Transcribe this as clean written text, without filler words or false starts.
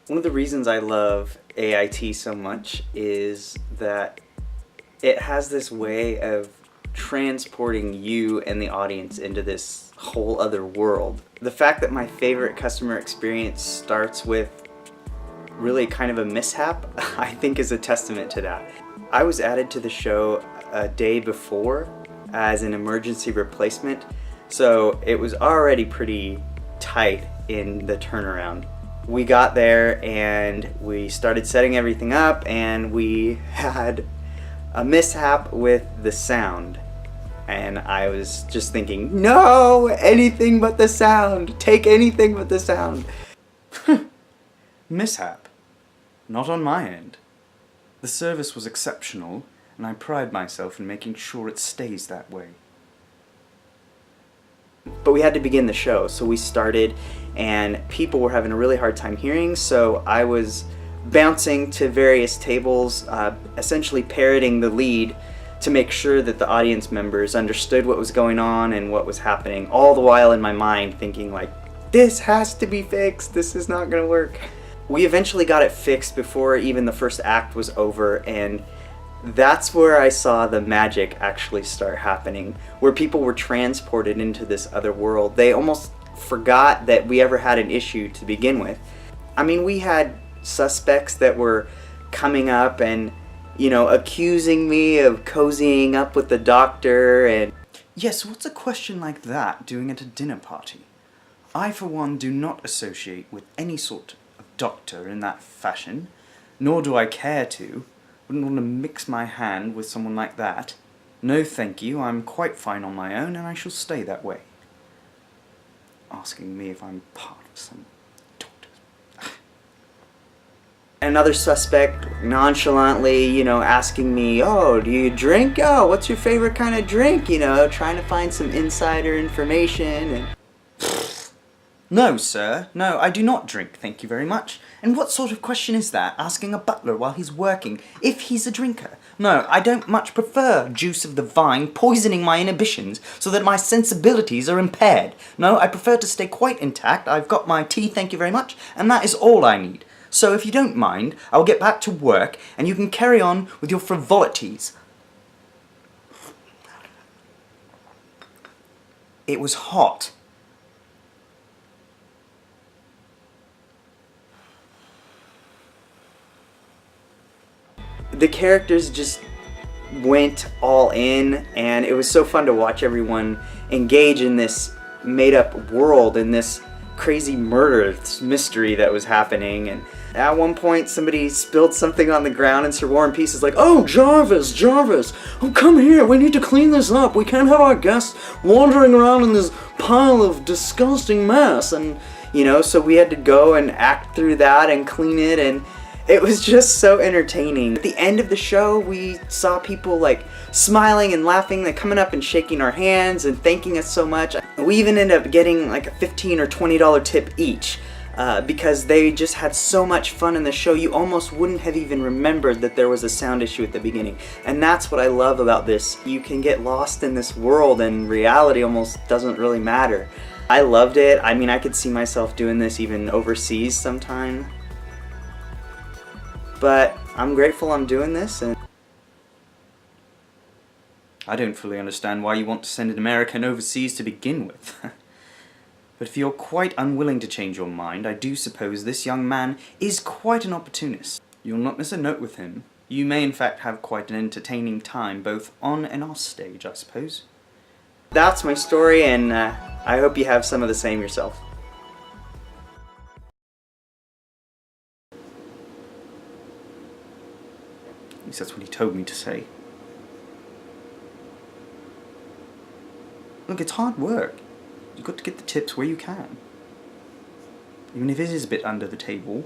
One of the reasons I love AIT so much is that it has this way of transporting you and the audience into this whole other world. The fact that my favorite customer experience starts with really kind of a mishap, I think is a testament to that. I was added to the show a day before as an emergency replacement, so it was already pretty tight in the turnaround. We got there and we started setting everything up, and we had a mishap with the sound. And I was just thinking, no, anything but the sound. Take anything but the sound. Mishap? Not on my end. The service was exceptional, and I pride myself in making sure it stays that way. But we had to begin the show, so we started, and people were having a really hard time hearing, so I was bouncing to various tables, essentially parroting the lead to make sure that the audience members understood what was going on and what was happening, all the while in my mind thinking like, this has to be fixed, this is not gonna work. We eventually got it fixed before even the first act was over, and that's where I saw the magic actually start happening, where people were transported into this other world. They almost forgot that we ever had an issue to begin with. I mean, we had suspects that were coming up and, you know, accusing me of cozying up with the doctor and... Yes, what's a question like that doing at a dinner party? I, for one, do not associate with any sort of doctor in that fashion, nor do I care to. Wouldn't want to mix my hand with someone like that. No thank you, I'm quite fine on my own, and I shall stay that way. Asking me if I'm part of some doctor. Another suspect nonchalantly, you know, asking me, oh, do you drink? Oh, what's your favorite kind of drink? You know, trying to find some insider information and... No, sir. No, I do not drink, thank you very much. And what sort of question is that, asking a butler while he's working, if he's a drinker? No, I don't much prefer juice of the vine poisoning my inhibitions so that my sensibilities are impaired. No, I prefer to stay quite intact. I've got my tea, thank you very much, and that is all I need. So if you don't mind, I'll get back to work, and you can carry on with your frivolities. It was hot. The characters just went all in, and it was so fun to watch everyone engage in this made-up world, in this crazy murder, this mystery that was happening. And at one point somebody spilled something on the ground, and Sir War and Peace is like, oh, Jarvis, oh, come here, we need to clean this up. We can't have our guests wandering around in this pile of disgusting mess. And, you know, so we had to go and act through that and clean it, and it was just so entertaining. At the end of the show, we saw people like smiling and laughing, like coming up and shaking our hands and thanking us so much. We even ended up getting like a $15 or $20 tip each because they just had so much fun in the show. You almost wouldn't have even remembered that there was a sound issue at the beginning. And that's what I love about this. You can get lost in this world and reality almost doesn't really matter. I loved it. I mean, I could see myself doing this even overseas sometime. But I'm grateful I'm doing this, and I don't fully understand why you want to send an American overseas to begin with. But if you're quite unwilling to change your mind, I do suppose this young man is quite an opportunist. You'll not miss a note with him. You may in fact have quite an entertaining time, both on and off stage, I suppose. That's my story, and I hope you have some of the same yourself. At least that's what he told me to say. Look, it's hard work. You've got to get the tips where you can. Even if it is a bit under the table,